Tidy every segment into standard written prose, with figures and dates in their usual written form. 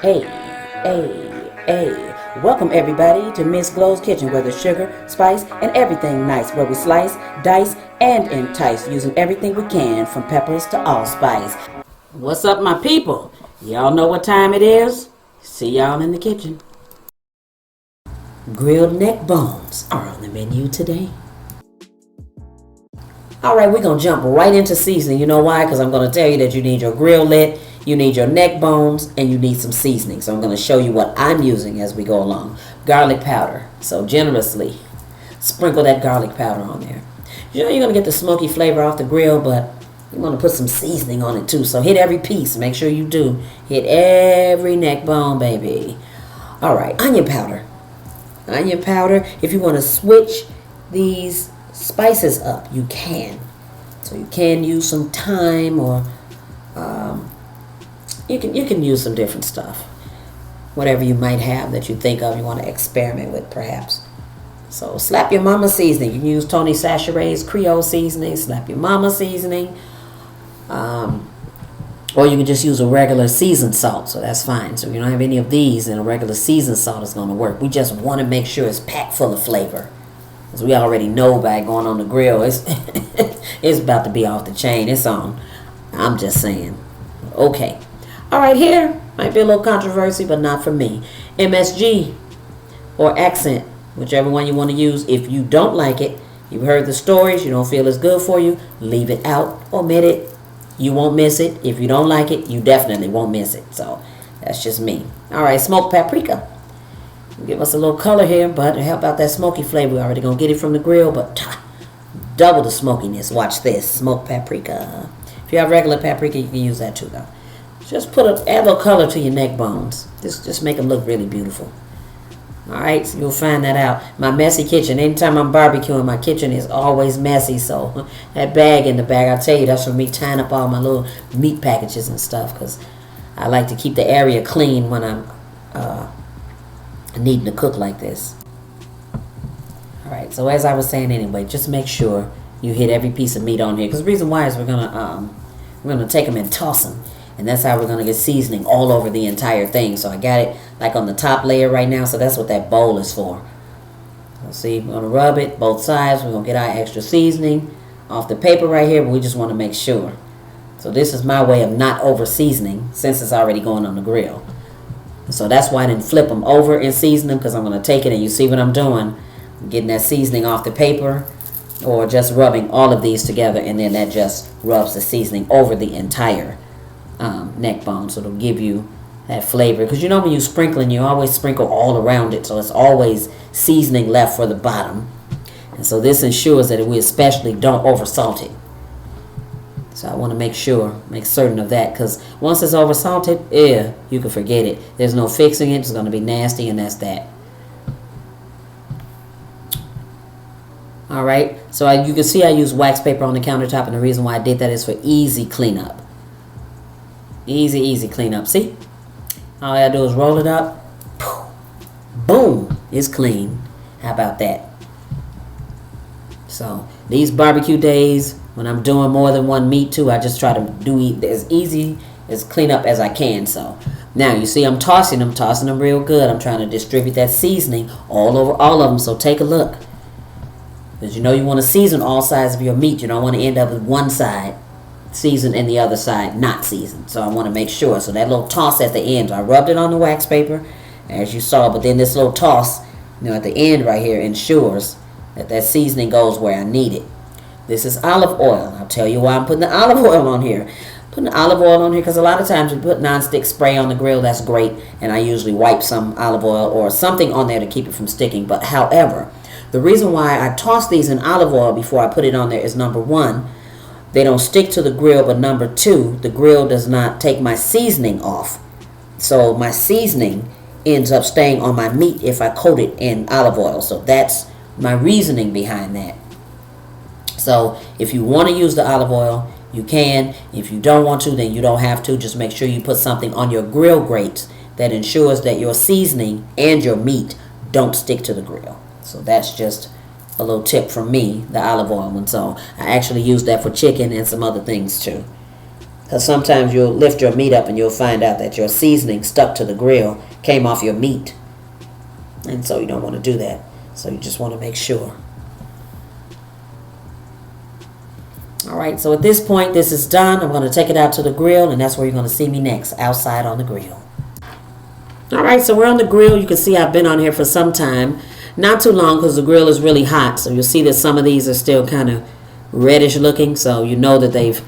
Hey, hey. Welcome everybody to Miss Glow's Kitchen, where there's sugar, spice, and everything nice, where we slice, dice, and entice, using everything we can, from peppers to allspice. What's up, my people? Y'all know what time it is? See y'all in the kitchen. Grilled neck bones are on the menu today. Alright, we're going to jump right into seasoning. You know why? Because I'm going to tell you that you need your grillet, you need your neck bones, and you need some seasoning. So I'm going to show you what I'm using as we go along. Garlic powder. So generously sprinkle that garlic powder on there. You know you're going to get the smoky flavor off the grill, but you want to put some seasoning on it too. So hit every piece. Make sure you do. Hit every neck bone, baby. Alright, onion powder. Onion powder. If you want to switch these spices up, you can. So you can use some thyme, or you can use some different stuff, whatever you might have that you think of you want to experiment with, perhaps. So slap your mama seasoning. You can use Tony Chachere's Creole seasoning. Slap your mama seasoning, or you can just use a regular seasoned salt. So that's fine. So if you don't have any of these, then a regular seasoned salt is going to work. We just want to make sure it's packed full of flavor. As we already know by going on the grill, it's it's about to be off the chain. It's on. I'm just saying. Okay. All right, here might be a little controversy, but not for me. MSG or accent, whichever one you want to use. If you don't like it, you've heard the stories, you don't feel it's good for you, leave it out, omit it. You won't miss it. If you don't like it, you definitely won't miss it. So that's just me. All right, smoked paprika. Give us a little color here, but help out that smoky flavor. We're already going to get it from the grill, but double the smokiness. Watch this. Smoked paprika. If you have regular paprika, you can use that too, though. Just add a little color to your neck bones. Just make them look really beautiful. All right, so you'll find that out. My messy kitchen. Anytime I'm barbecuing, my kitchen is always messy. So that bag in the bag, I'll tell you, that's for me tying up all my little meat packages and stuff, because I like to keep the area clean when I'm needing to cook like this. Alright, so as I was saying anyway, just make sure you hit every piece of meat on here, because the reason why is we're gonna take them and toss them, and that's how we're gonna get seasoning all over the entire thing. So I got it like on the top layer right now, so that's what that bowl is for. So see, we're gonna rub it both sides. We're gonna get our extra seasoning off the paper right here, but we just want to make sure. So this is my way of not over seasoning, since it's already going on the grill. So that's why I didn't flip them over and season them, because I'm going to take it, and you see what I'm doing. I'm getting that seasoning off the paper, or just rubbing all of these together, and then that just rubs the seasoning over the entire neck bone. So it'll give you that flavor. Because you know when you're sprinkling, you always sprinkle all around it, so it's always seasoning left for the bottom. And so this ensures that we especially don't over salt it. So I want to make certain of that, because once it's over salted, you can forget it. There's no fixing it. It's going to be nasty, and that's that. All right. So you can see I use wax paper on the countertop, and the reason why I did that is for easy cleanup. Easy cleanup. See? All I got to do is roll it up. Boom. It's clean. How about that? So these barbecue days, when I'm doing more than one meat too, I just try to do as easy as clean up as I can. So now you see I'm tossing them real good. I'm trying to distribute that seasoning all over all of them. So take a look, because you know you want to season all sides of your meat. You don't want to end up with one side seasoned and the other side not seasoned. So I want to make sure. So that little toss at the end, I rubbed it on the wax paper as you saw, but then this little toss, at the end right here ensures that seasoning goes where I need it. This is olive oil. I'll tell you why I'm putting the olive oil on here. Putting the olive oil on here because a lot of times we put nonstick spray on the grill. That's great. And I usually wipe some olive oil or something on there to keep it from sticking. But however, the reason why I toss these in olive oil before I put it on there is, number one, they don't stick to the grill. But number two, the grill does not take my seasoning off. So my seasoning ends up staying on my meat if I coat it in olive oil. So that's my reasoning behind that. So if you want to use the olive oil, you can. If you don't want to, then you don't have to. Just make sure you put something on your grill grates that ensures that your seasoning and your meat don't stick to the grill. So that's just a little tip from me, the olive oil one. So I actually use that for chicken and some other things too. Because sometimes you'll lift your meat up and you'll find out that your seasoning stuck to the grill, came off your meat. And so you don't want to do that. So you just want to make sure. Alright, so at this point, this is done. I'm going to take it out to the grill, and that's where you're going to see me next, outside on the grill. Alright, so we're on the grill. You can see I've been on here for some time. Not too long because the grill is really hot. So you'll see that some of these are still kind of reddish looking. So you know that they've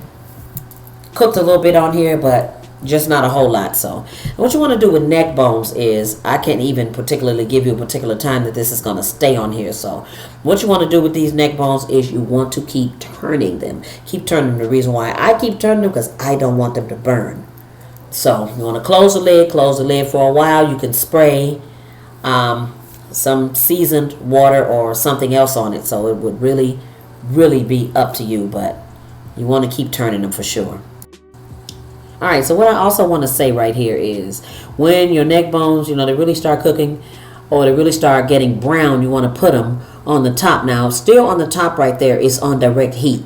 cooked a little bit on here, but just not a whole lot. So what you want to do with neck bones is, I can't even particularly give you a particular time that this is going to stay on here. So what you want to do with these neck bones is you want to keep turning them. Keep turning them. The reason why I keep turning them, because I don't want them to burn. So you want to close the lid for a while. You can spray some seasoned water or something else on it. So it would really be up to you, but you want to keep turning them for sure. Alright, so what I also want to say right here is, when your neck bones, they really start cooking, or they really start getting brown, you want to put them on the top. Now, still on the top right there is on direct heat.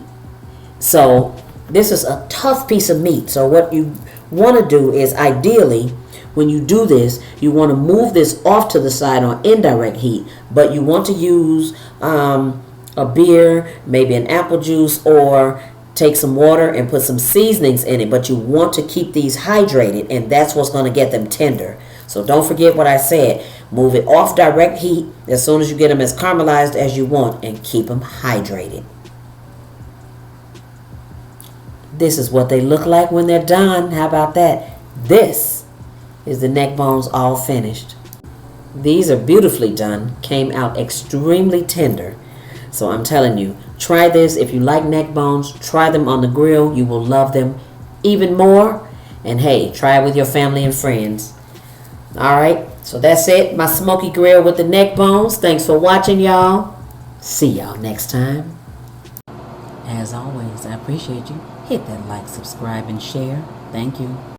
So this is a tough piece of meat. So what you want to do is, ideally, when you do this, you want to move this off to the side on indirect heat, but you want to use a beer, maybe an apple juice, or take some water and put some seasonings in it. But you want to keep these hydrated, and that's what's going to get them tender. So don't forget what I said. Move it off direct heat as soon as you get them as caramelized as you want, and keep them hydrated. This is what they look like when they're done. How about that? This is the neck bones all finished. These are beautifully done. Came out extremely tender. So I'm telling you, try this. If you like neck bones, try them on the grill. You will love them even more. And hey, try it with your family and friends. Alright, so that's it. My smoky grill with the neck bones. Thanks for watching, y'all. See y'all next time. As always, I appreciate you. Hit that like, subscribe, and share. Thank you.